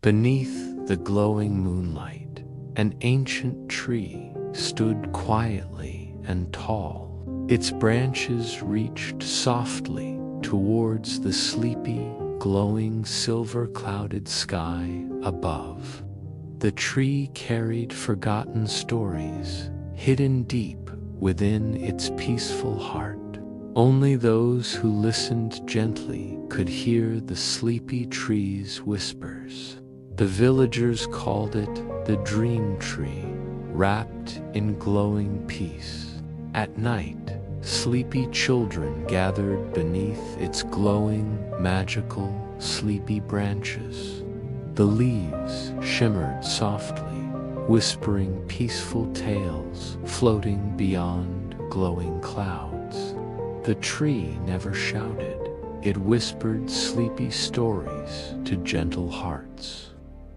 Beneath the glowing moonlight, an ancient tree stood quietly and tall. Its branches reached softly towards the sleepy, glowing silver-clouded sky above. The tree carried forgotten stories, hidden deep within its peaceful heart. Only those who listened gently could hear the sleepy tree's whispers. The villagers called it the dream tree, wrapped in glowing peace. At night, sleepy children gathered beneath its glowing, magical, sleepy branches. The leaves shimmered softly, whispering peaceful tales floating beyond glowing clouds. The tree never shouted. It whispered sleepy stories to gentle hearts.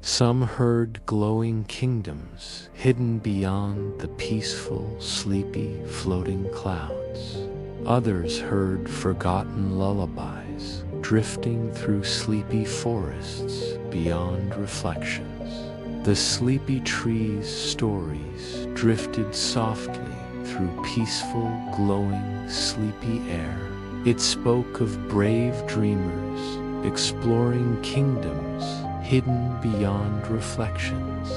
Some heard glowing kingdoms hidden beyond the peaceful, sleepy, floating clouds. Others heard forgotten lullabies drifting through sleepy forests beyond reflections. The sleepy tree's stories drifted softly through peaceful, glowing, sleepy air. It spoke of brave dreamers exploring kingdoms hidden beyond reflections.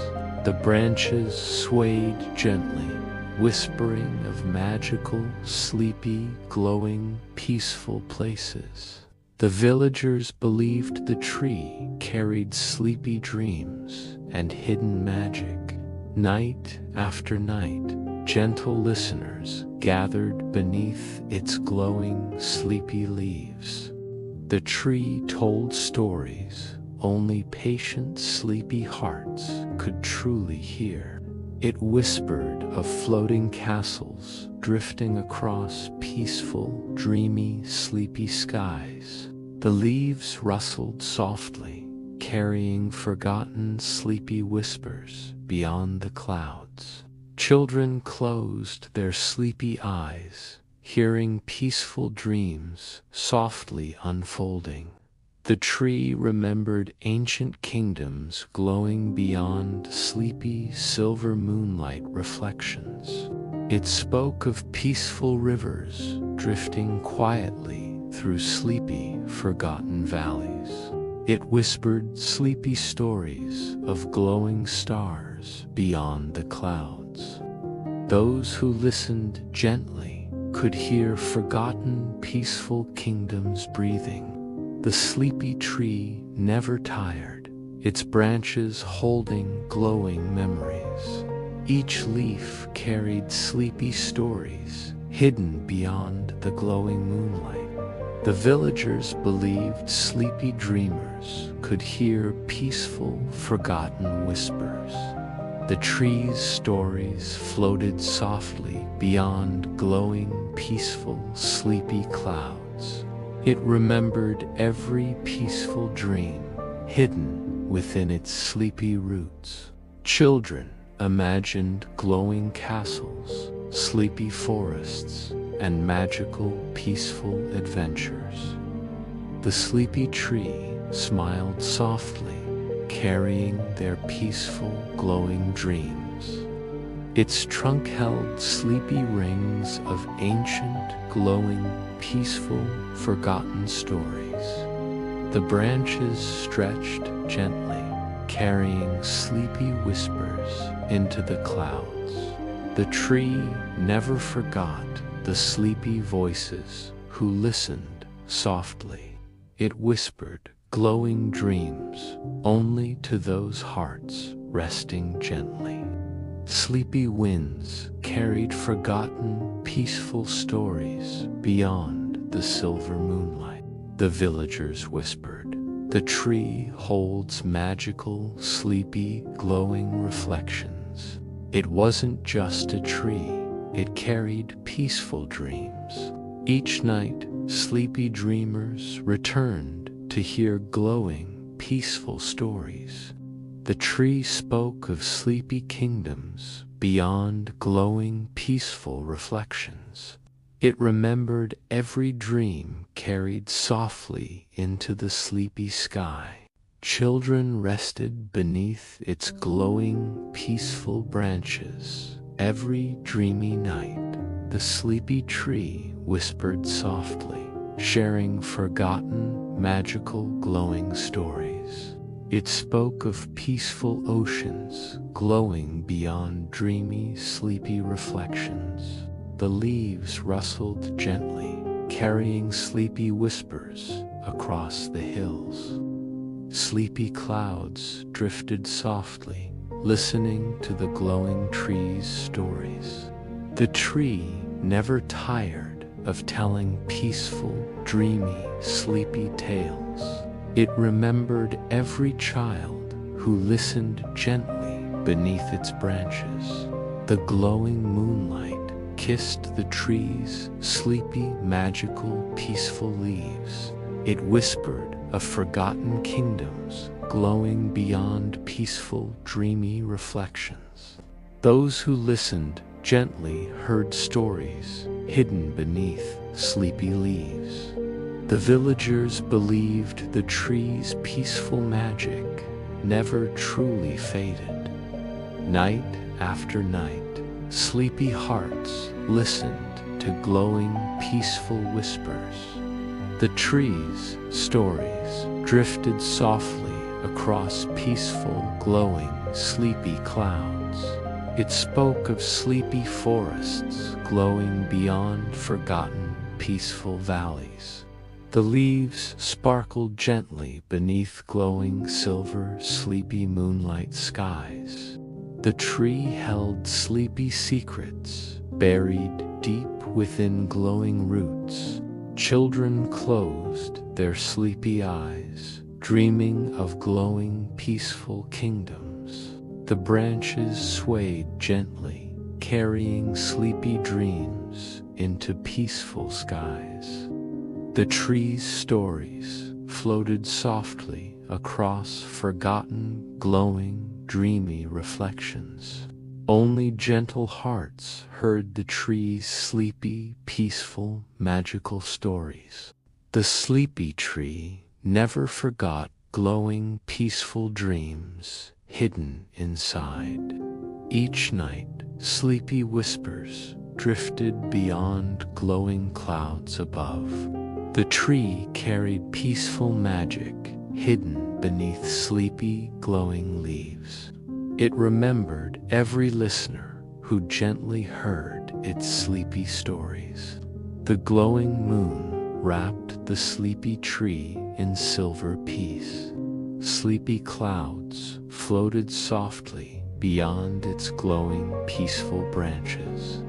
The branches swayed gently, whispering of magical, sleepy, glowing, peaceful places. The villagers believed the tree carried sleepy dreams and hidden magic. Night after night, gentle listeners gathered beneath its glowing, sleepy leaves. The tree told stories only patient, sleepy hearts could truly hear. It whispered of floating castles drifting across peaceful, dreamy, sleepy skies. The leaves rustled softly, carrying forgotten, sleepy whispers beyond the clouds. Children closed their sleepy eyes, hearing peaceful dreams softly unfolding. The tree remembered ancient kingdoms glowing beyond sleepy silver moonlight reflections. It spoke of peaceful rivers drifting quietly through sleepy, forgotten valleys. It whispered sleepy stories of glowing stars beyond the clouds. Those who listened gently could hear forgotten, peaceful kingdoms breathing. The sleepy tree never tired, its branches holding glowing memories. Each leaf carried sleepy stories hidden beyond the glowing moonlight. The villagers believed sleepy dreamers could hear peaceful, forgotten whispers. The tree's stories floated softly beyond glowing, peaceful, sleepy clouds. It remembered every peaceful dream hidden within its sleepy roots. Children imagined glowing castles, sleepy forests, and magical, peaceful adventures. The sleepy tree smiled softly, carrying their peaceful, glowing dreams. Its trunk held sleepy rings of ancient, glowing, peaceful, forgotten stories. The branches stretched gently, carrying sleepy whispers into the clouds. The tree never forgot the sleepy voices who listened softly. It whispered glowing dreams only to those hearts resting gently. Sleepy winds carried forgotten, peaceful stories beyond the silver moonlight. The villagers whispered, "The tree holds magical, sleepy, glowing reflections." It wasn't just a tree, it carried peaceful dreams. Each night, sleepy dreamers returned to hear glowing, peaceful stories. The tree spoke of sleepy kingdoms beyond glowing, peaceful reflections. It remembered every dream carried softly into the sleepy sky. Children rested beneath its glowing, peaceful branches. Every dreamy night, the sleepy tree whispered softly, sharing forgotten, magical, glowing stories. It spoke of peaceful oceans, glowing beyond dreamy, sleepy reflections. The leaves rustled gently, carrying sleepy whispers across the hills. Sleepy clouds drifted softly, listening to the glowing tree's stories. The tree never tired of telling peaceful, dreamy, sleepy tales. It remembered every child who listened gently beneath its branches. The glowing moonlight kissed the tree's sleepy, magical, peaceful leaves. It whispered of forgotten kingdoms glowing beyond peaceful, dreamy reflections. Those who listened gently heard stories hidden beneath sleepy leaves. The villagers believed the tree's peaceful magic never truly faded. Night after night, sleepy hearts listened to glowing, peaceful whispers. The tree's stories drifted softly across peaceful, glowing, sleepy clouds. It spoke of sleepy forests glowing beyond forgotten, peaceful valleys. The leaves sparkled gently beneath glowing silver, sleepy moonlight skies. The tree held sleepy secrets buried deep within glowing roots. Children closed their sleepy eyes, dreaming of glowing, peaceful kingdoms. The branches swayed gently, carrying sleepy dreams into peaceful skies. The tree's stories floated softly across forgotten, glowing, dreamy reflections. Only gentle hearts heard the tree's sleepy, peaceful, magical stories. The sleepy tree never forgot glowing, peaceful dreams hidden inside. Each night, sleepy whispers drifted beyond glowing clouds above. The tree carried peaceful magic hidden beneath sleepy, glowing leaves. It remembered every listener who gently heard its sleepy stories. The glowing moon wrapped the sleepy tree in silver peace. Sleepy clouds floated softly beyond its glowing, peaceful branches.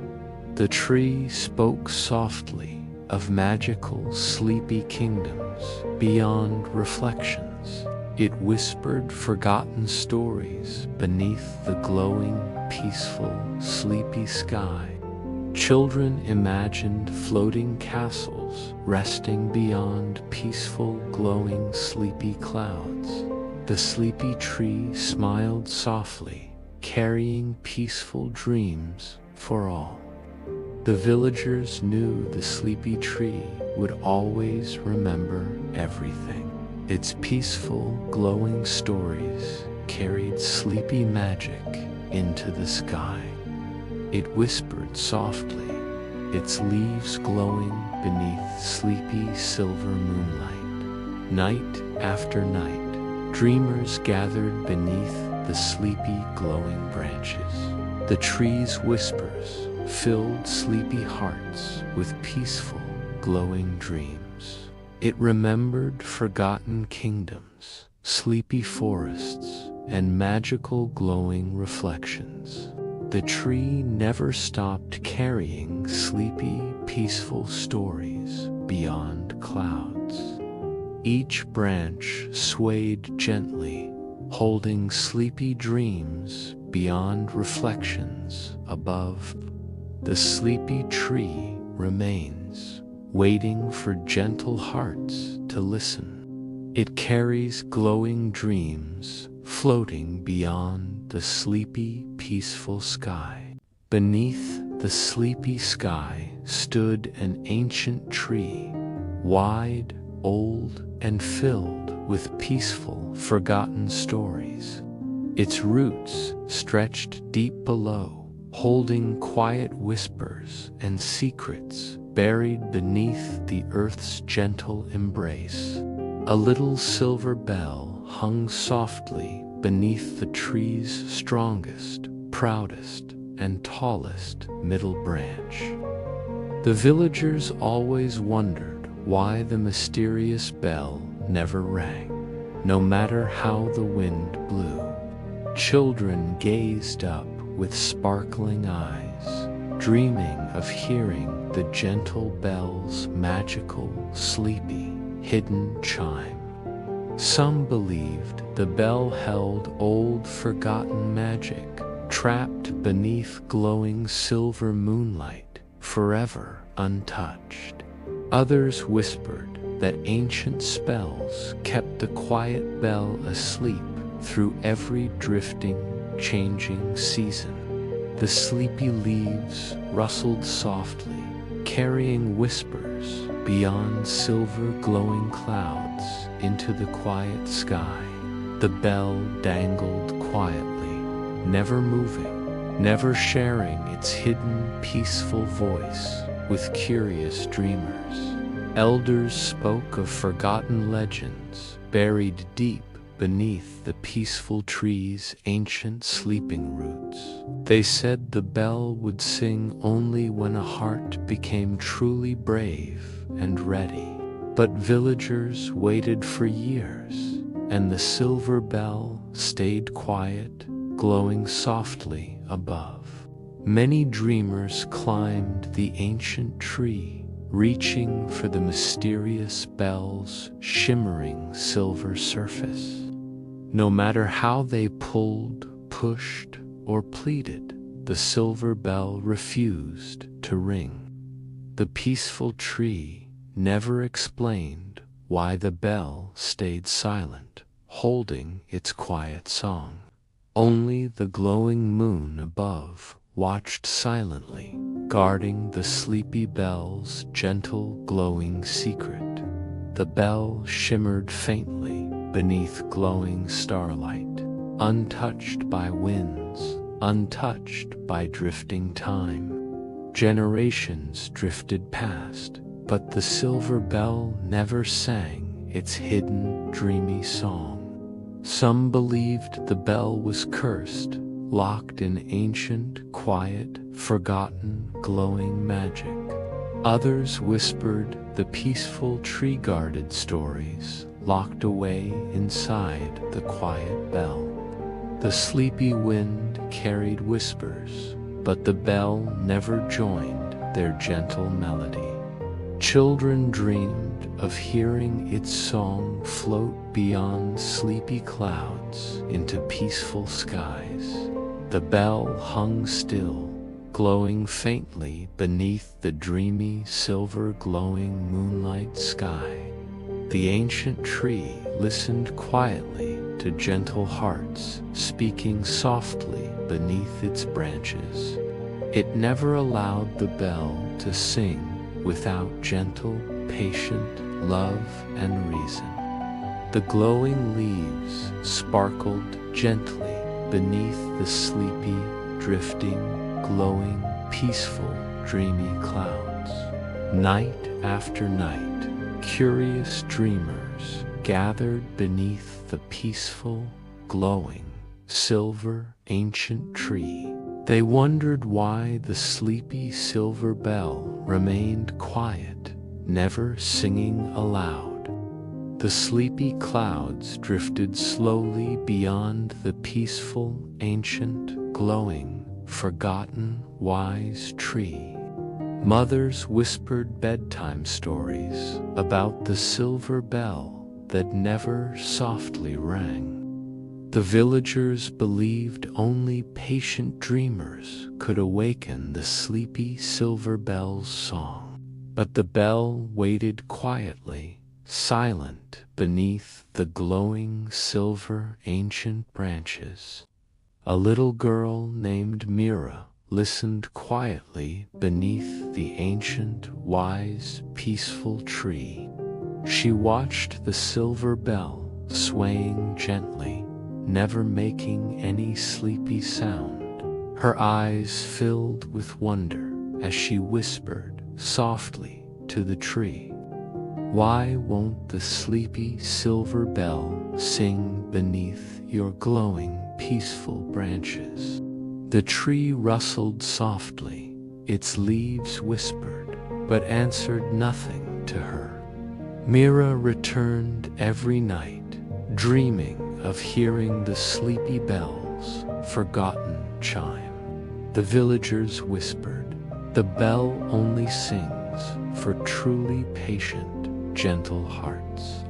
The tree spoke softly of magical, sleepy kingdoms beyond reflections. It whispered forgotten stories beneath the glowing, peaceful, sleepy sky. Children imagined floating castles resting beyond peaceful, glowing, sleepy clouds. The sleepy tree smiled softly, carrying peaceful dreams for all. The villagers knew the sleepy tree would always remember everything. Its peaceful, glowing stories carried sleepy magic into the sky. It whispered softly, its leaves glowing beneath sleepy silver moonlight. Night after night, dreamers gathered beneath the sleepy, glowing branches. The tree's whispers filled sleepy hearts with peaceful, glowing dreams. It remembered forgotten kingdoms, sleepy forests, and magical, glowing reflections. The tree never stopped carrying sleepy, peaceful stories beyond clouds. Each branch swayed gently, holding sleepy dreams beyond reflections above. The sleepy tree remains, waiting for gentle hearts to listen. It carries glowing dreams floating beyond the sleepy, peaceful sky. Beneath the sleepy sky stood an ancient tree, wide, old, and filled with peaceful, forgotten stories. Its roots stretched deep below, holding quiet whispers and secrets buried beneath the earth's gentle embrace. A little silver bell hung softly beneath the tree's strongest, proudest, and tallest middle branch. The villagers always wondered why the mysterious bell never rang, no matter how the wind blew. Children gazed up with sparkling eyes, dreaming of hearing the gentle bell's magical, sleepy, hidden chime. Some believed the bell held old, forgotten magic, trapped beneath glowing silver moonlight, forever untouched. Others whispered that ancient spells kept the quiet bell asleep through every drifting, changing season. The sleepy leaves rustled softly, carrying whispers beyond silver glowing clouds into the quiet sky. The bell dangled quietly, never moving, never sharing its hidden, peaceful voice with curious dreamers. Elders spoke of forgotten legends buried deep beneath the peaceful tree's ancient sleeping roots. They said the bell would sing only when a heart became truly brave and ready. But villagers waited for years, and the silver bell stayed quiet, glowing softly above. Many dreamers climbed the ancient tree, reaching for the mysterious bell's shimmering silver surface. No matter how they pulled, pushed, or pleaded, the silver bell refused to ring. The peaceful tree never explained why the bell stayed silent, holding its quiet song. Only the glowing moon above watched silently, guarding the sleepy bell's gentle, glowing secret. The bell shimmered faintly beneath glowing starlight, untouched by winds, untouched by drifting time. Generations drifted past, but the silver bell never sang its hidden, dreamy song. Some believed the bell was cursed, locked in ancient, quiet, forgotten, glowing magic. Others whispered the peaceful tree-guarded stories locked away inside the quiet bell. The sleepy wind carried whispers, but the bell never joined their gentle melody. Children dreamed of hearing its song float beyond sleepy clouds into peaceful skies. The bell hung still, glowing faintly beneath the dreamy, silver-glowing moonlight sky. The ancient tree listened quietly to gentle hearts speaking softly beneath its branches. It never allowed the bell to sing without gentle, patient love and reason. The glowing leaves sparkled gently beneath the sleepy, drifting, glowing, peaceful, dreamy clouds. Night after night, curious dreamers gathered beneath the peaceful, glowing, silver, ancient tree. They wondered why the sleepy silver bell remained quiet, never singing aloud. The sleepy clouds drifted slowly beyond the peaceful, ancient, glowing, forgotten, wise tree. Mothers whispered bedtime stories about the silver bell that never softly rang. The villagers believed only patient dreamers could awaken the sleepy silver bell's song. But the bell waited quietly, silent beneath the glowing silver ancient branches. A little girl named Mira listened quietly beneath the ancient, wise, peaceful tree. She watched the silver bell swaying gently, never making any sleepy sound. Her eyes filled with wonder as she whispered softly to the tree, "Why won't the sleepy silver bell sing beneath your glowing, peaceful branches?" The tree rustled softly, its leaves whispered, but answered nothing to her. Mira returned every night, dreaming of hearing the sleepy bell's forgotten chime. The villagers whispered, "The bell only sings for truly patient, gentle hearts."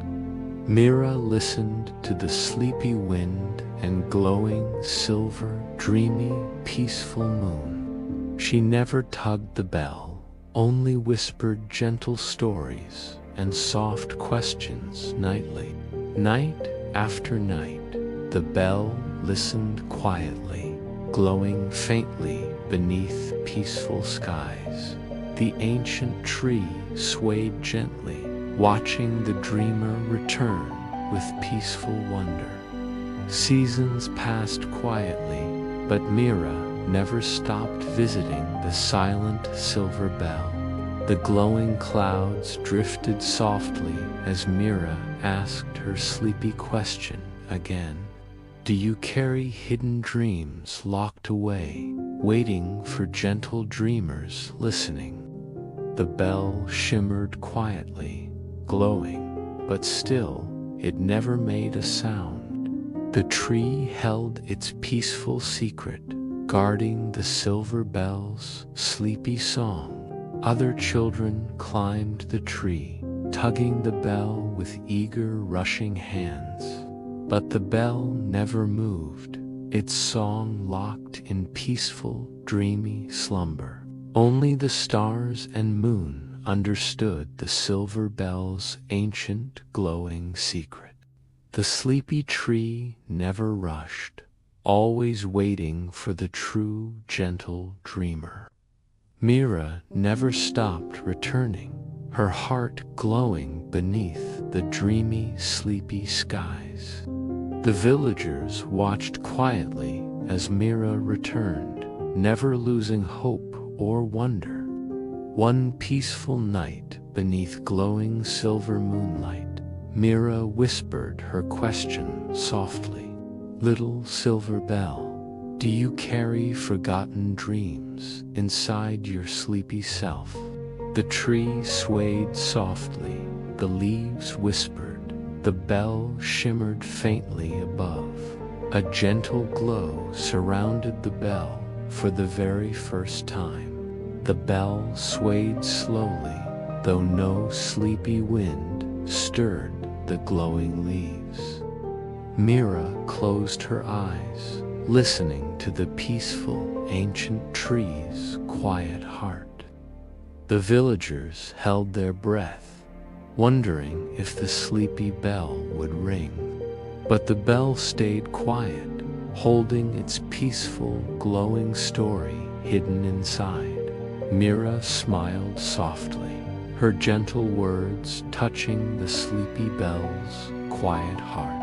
Mira listened to the sleepy wind and glowing silver, dreamy, peaceful moon. She never tugged the bell, only whispered gentle stories and soft questions nightly. Night after night, the bell listened quietly, glowing faintly beneath peaceful skies. The ancient tree swayed gently, watching the dreamer return with peaceful wonder. Seasons passed quietly, but Mira never stopped visiting the silent silver bell. The glowing clouds drifted softly as Mira asked her sleepy question again. "Do you carry hidden dreams locked away, waiting for gentle dreamers listening?" The bell shimmered quietly, glowing, but still it never made a sound. The tree held its peaceful secret, guarding the silver bell's sleepy song. Other children climbed the tree, tugging the bell with eager, rushing hands. But the bell never moved, its song locked in peaceful, dreamy slumber. Only the stars and moon understood the silver bell's ancient, glowing secret. The sleepy tree never rushed, always waiting for the true, gentle dreamer. Mira never stopped returning, her heart glowing beneath the dreamy, sleepy skies. The villagers watched quietly as Mira returned, never losing hope or wonder. One peaceful night, beneath glowing silver moonlight, Mira whispered her question softly. "Little silver bell, do you carry forgotten dreams inside your sleepy self?" The tree swayed softly, the leaves whispered, the bell shimmered faintly above. A gentle glow surrounded the bell for the very first time. The bell swayed slowly, though no sleepy wind stirred the glowing leaves. Mira closed her eyes, listening to the peaceful, ancient tree's quiet heart. The villagers held their breath, wondering if the sleepy bell would ring. But the bell stayed quiet, holding its peaceful, glowing story hidden inside. Mira smiled softly, her gentle words touching the sleepy bell's quiet heart.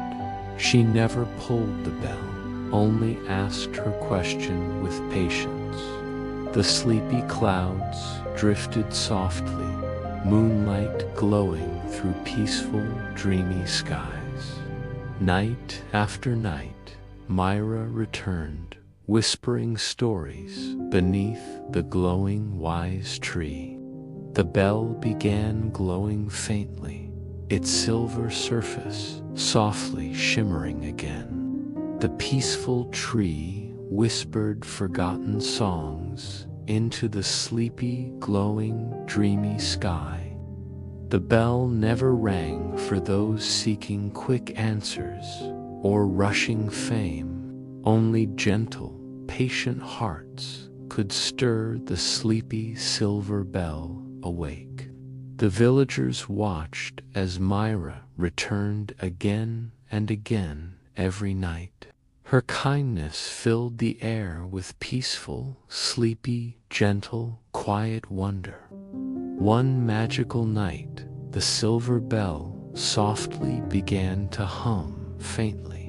She never pulled the bell, only asked her question with patience. The sleepy clouds drifted softly, moonlight glowing through peaceful, dreamy skies. Night after night, Myra returned, whispering stories beneath the glowing wise tree. The bell began glowing faintly, its silver surface softly shimmering again. The peaceful tree whispered forgotten songs into the sleepy, glowing, dreamy sky. The bell never rang for those seeking quick answers or rushing fame. Only gentle, patient hearts could stir the sleepy silver bell awake. The villagers watched as Myra returned again and again every night. Her kindness filled the air with peaceful, sleepy, gentle, quiet wonder. One magical night, the silver bell softly began to hum faintly.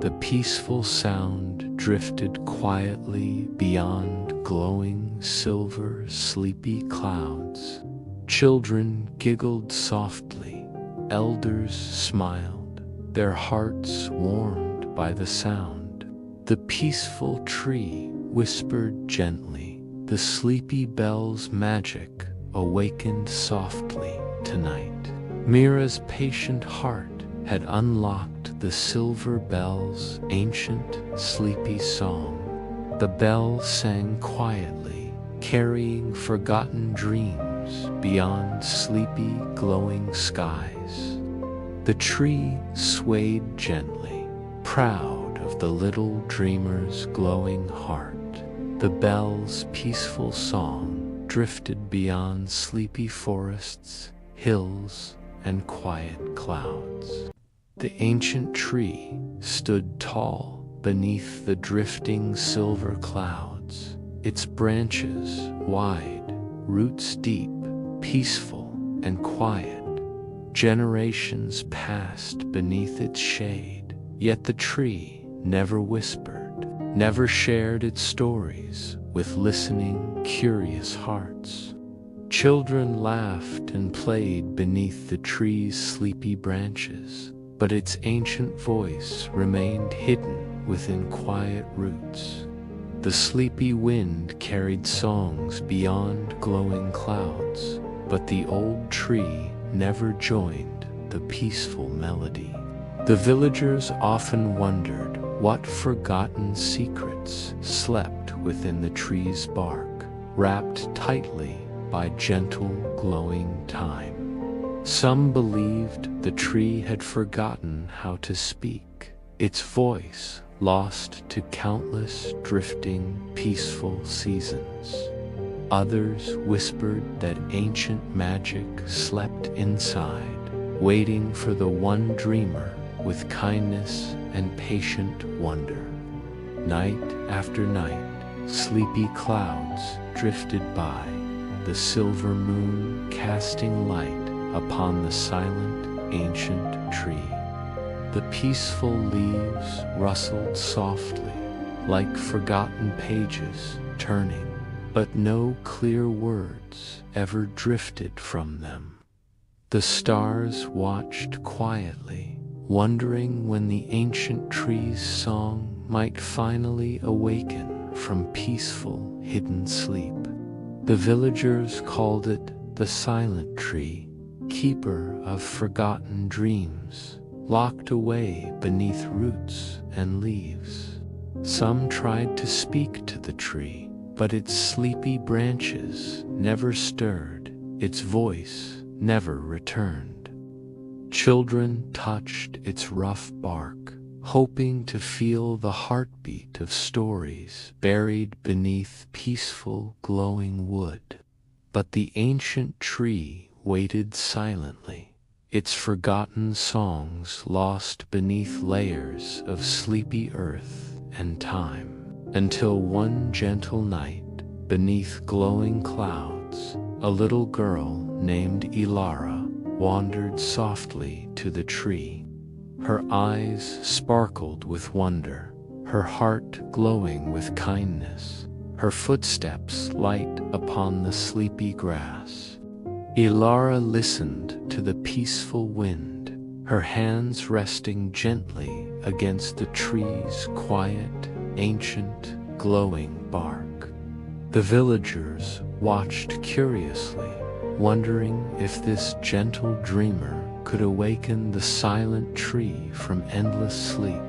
The peaceful sound drifted quietly beyond glowing silver sleepy clouds. Children giggled softly, elders smiled, their hearts warmed by the sound. The peaceful tree whispered gently, the sleepy bell's magic awakened softly tonight. Mira's patient heart had unlocked the silver bell's ancient, sleepy song. The bell sang quietly, carrying forgotten dreams beyond sleepy, glowing skies. The tree swayed gently, proud of the little dreamer's glowing heart. The bell's peaceful song drifted beyond sleepy forests, hills, and quiet clouds. The ancient tree stood tall beneath the drifting silver clouds, its branches wide, roots deep, peaceful and quiet. Generations passed beneath its shade, yet the tree never whispered, never shared its stories with listening, curious hearts. Children laughed and played beneath the tree's sleepy branches, but its ancient voice remained hidden within quiet roots. The sleepy wind carried songs beyond glowing clouds, but the old tree never joined the peaceful melody. The villagers often wondered what forgotten secrets slept within the tree's bark, wrapped tightly by gentle, glowing time. Some believed the tree had forgotten how to speak, its voice lost to countless drifting, peaceful seasons. Others whispered that ancient magic slept inside, waiting for the one dreamer with kindness and patient wonder. Night after night, sleepy clouds drifted by, the silver moon casting light upon the silent ancient tree. The peaceful leaves rustled softly, like forgotten pages turning, but no clear words ever drifted from them. The stars watched quietly, wondering when the ancient tree's song might finally awaken from peaceful, hidden sleep. The villagers called it the silent tree, keeper of forgotten dreams, locked away beneath roots and leaves. Some tried to speak to the tree, but its sleepy branches never stirred, its voice never returned. Children touched its rough bark, hoping to feel the heartbeat of stories buried beneath peaceful, glowing wood. But the ancient tree waited silently, its forgotten songs lost beneath layers of sleepy earth and time, until one gentle night, beneath glowing clouds, a little girl named Ilara wandered softly to the tree. Her eyes sparkled with wonder, her heart glowing with kindness, her footsteps light upon the sleepy grass. Ilara listened to the peaceful wind, her hands resting gently against the tree's quiet, ancient, glowing bark. The villagers watched curiously, wondering if this gentle dreamer could awaken the silent tree from endless sleep.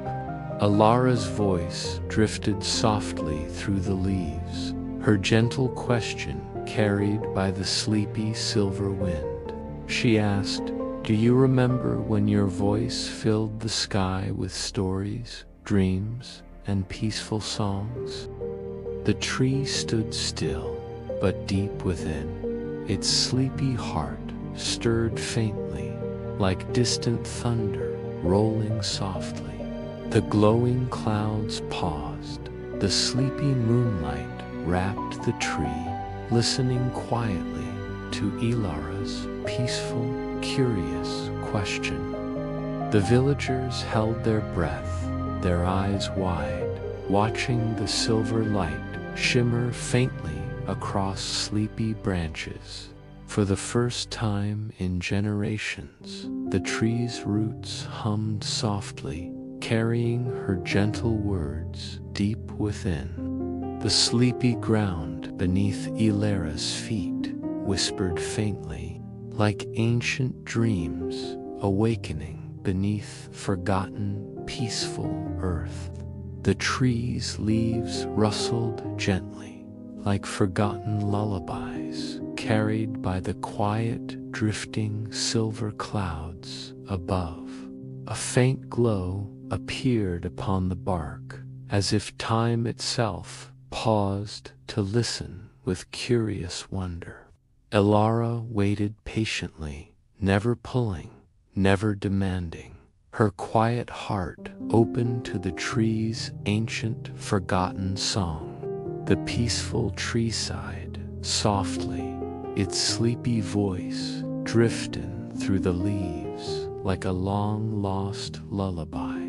Ilara's voice drifted softly through the leaves, her gentle question carried by the sleepy silver wind. She asked, "Do you remember when your voice filled the sky with stories, dreams, and peaceful songs?" The tree stood still, but deep within, its sleepy heart stirred faintly, like distant thunder rolling softly. The glowing clouds paused, the sleepy moonlight wrapped the tree, listening quietly to Ilara's peaceful, curious question. The villagers held their breath, their eyes wide, watching the silver light shimmer faintly across sleepy branches. For the first time in generations, the tree's roots hummed softly, carrying her gentle words deep within. The sleepy ground beneath Ilara's feet whispered faintly, like ancient dreams awakening beneath forgotten, peaceful earth. The tree's leaves rustled gently, like forgotten lullabies, carried by the quiet, drifting silver clouds above. A faint glow appeared upon the bark, as if time itself paused to listen with curious wonder. Ilara waited patiently, never pulling, never demanding, her quiet heart open to the tree's ancient, forgotten song. The peaceful tree sighed softly, its sleepy voice drifting through the leaves like a long-lost lullaby.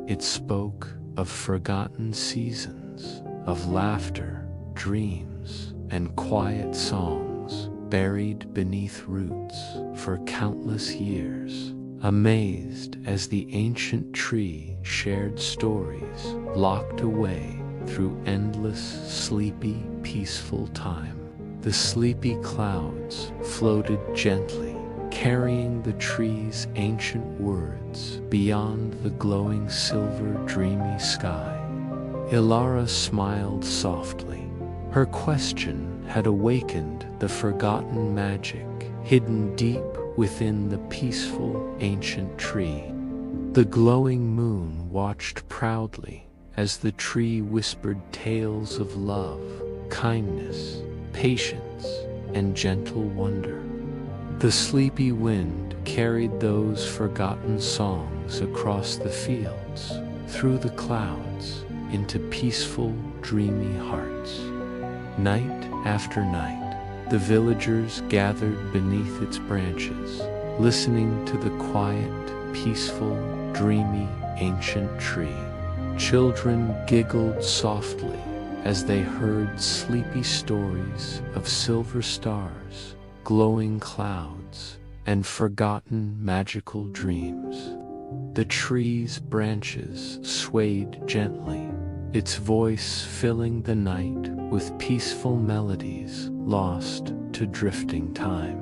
It spoke of forgotten seasons, of laughter, dreams, and quiet songs buried beneath roots for countless years. Amazed as the ancient tree shared stories locked away through endless, sleepy, peaceful time. The sleepy clouds floated gently, carrying the tree's ancient words beyond the glowing silver dreamy sky. Ilara smiled softly. Her question had awakened the forgotten magic hidden deep within the peaceful ancient tree. The glowing moon watched proudly as the tree whispered tales of love, kindness, patience, and gentle wonder. The sleepy wind carried those forgotten songs across the fields, through the clouds, into peaceful, dreamy hearts. Night after night, the villagers gathered beneath its branches, listening to the quiet, peaceful, dreamy, ancient tree. Children giggled softly as they heard sleepy stories of silver stars, glowing clouds, and forgotten magical dreams. The tree's branches swayed gently, its voice filling the night with peaceful melodies lost to drifting time.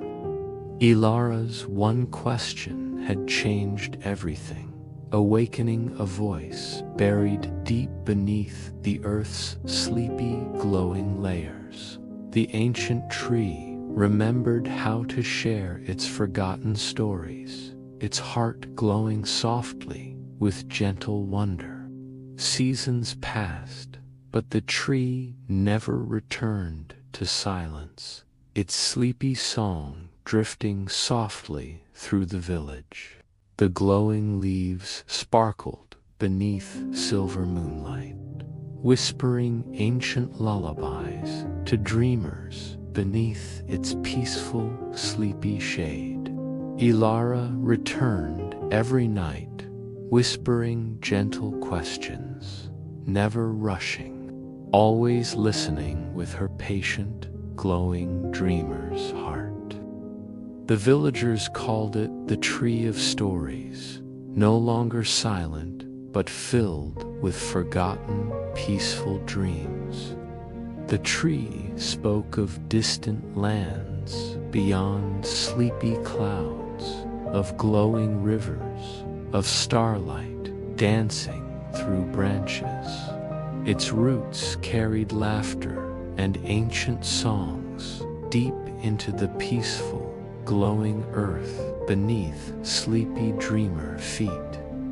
Ilara's one question had changed everything, awakening a voice buried deep beneath the earth's sleepy, glowing layers. The ancient tree remembered how to share its forgotten stories, its heart glowing softly with gentle wonder. Seasons passed, but the tree never returned to silence, its sleepy song drifting softly through the village. The glowing leaves sparkled beneath silver moonlight, whispering ancient lullabies to dreamers beneath its peaceful, sleepy shade. Ilara returned every night, whispering gentle questions, never rushing, always listening with her patient, glowing dreamer's heart. The villagers called it the Tree of Stories, no longer silent, but filled with forgotten, peaceful dreams. The tree spoke of distant lands beyond sleepy clouds, of glowing rivers, of starlight dancing through branches. Its roots carried laughter and ancient songs deep into the peaceful, glowing earth beneath sleepy dreamer feet.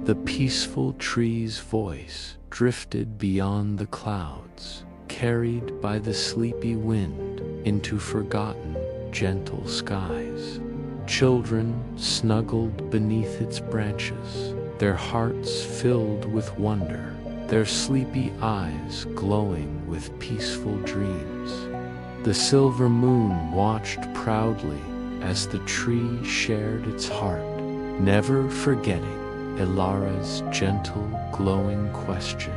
The peaceful tree's voice drifted beyond the clouds, carried by the sleepy wind into forgotten, gentle skies. Children snuggled beneath its branches, their hearts filled with wonder, their sleepy eyes glowing with peaceful dreams. The silver moon watched proudly as the tree shared its heart, never forgetting Ilara's gentle, glowing question.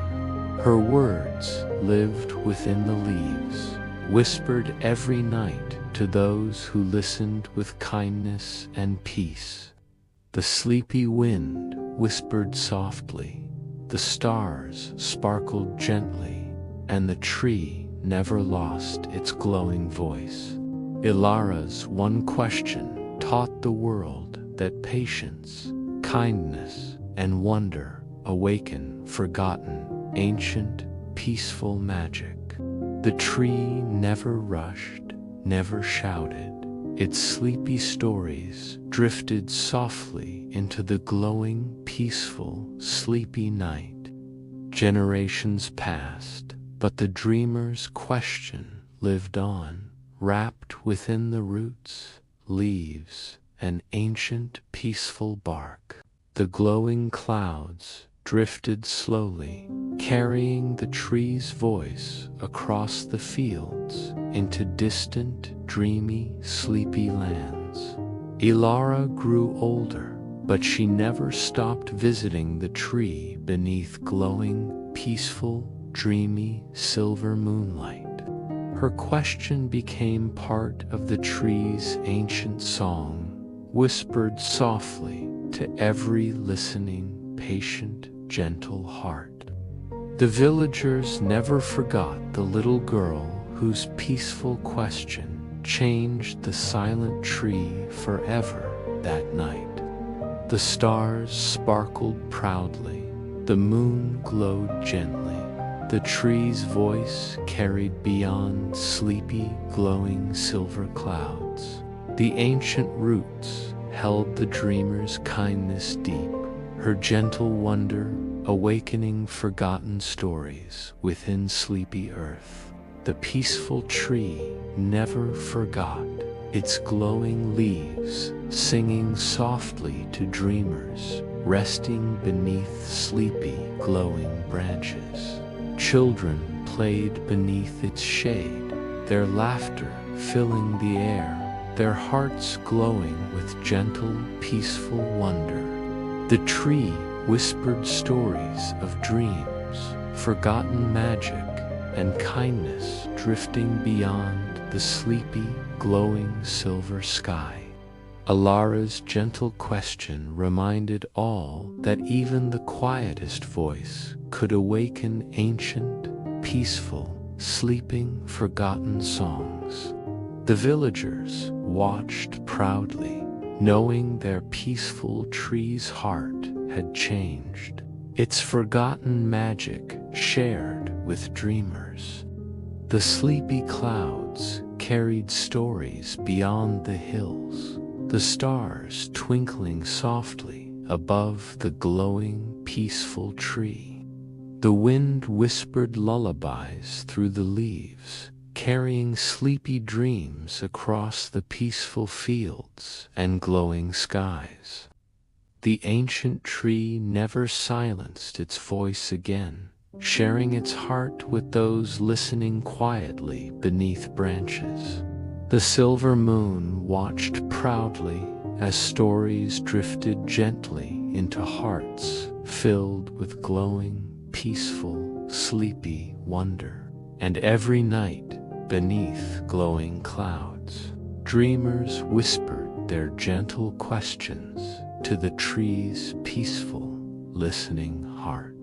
Her words lived within the leaves, whispered every night to those who listened with kindness and peace. The sleepy wind whispered softly, the stars sparkled gently, and the tree never lost its glowing voice. Ilara's one question taught the world that patience, kindness, and wonder awaken forgotten, ancient, peaceful magic. The tree never rushed, never shouted. Its sleepy stories drifted softly into the glowing, peaceful, sleepy night. Generations passed, but the dreamer's question lived on, wrapped within the roots, leaves, and ancient, peaceful bark. The glowing clouds drifted slowly, carrying the tree's voice across the fields into distant, dreamy, sleepy lands. Ilara grew older, but she never stopped visiting the tree beneath glowing, peaceful, dreamy, silver moonlight. Her question became part of the tree's ancient song, whispered softly to every listening, patient, gentle heart. The villagers never forgot the little girl whose peaceful question changed the silent tree forever that night. The stars sparkled proudly, the moon glowed gently. The tree's voice carried beyond sleepy, glowing silver clouds. The ancient roots held the dreamer's kindness deep, her gentle wonder awakening forgotten stories within sleepy earth. The peaceful tree never forgot, its glowing leaves singing softly to dreamers resting beneath sleepy, glowing branches. Children played beneath its shade, their laughter filling the air, their hearts glowing with gentle, peaceful wonder. The tree whispered stories of dreams, forgotten magic, and kindness drifting beyond the sleepy, glowing silver sky. Alara's gentle question reminded all that even the quietest voice could awaken ancient, peaceful, sleeping, forgotten songs. The villagers watched proudly, knowing their peaceful tree's heart had changed, its forgotten magic shared with dreamers. The sleepy clouds carried stories beyond the hills, the stars twinkling softly above the glowing, peaceful tree. The wind whispered lullabies through the leaves, carrying sleepy dreams across the peaceful fields and glowing skies. The ancient tree never silenced its voice again, sharing its heart with those listening quietly beneath branches. The silver moon watched proudly as stories drifted gently into hearts filled with glowing, peaceful, sleepy wonder. And every night, beneath glowing clouds, dreamers whispered their gentle questions to the tree's peaceful, listening heart.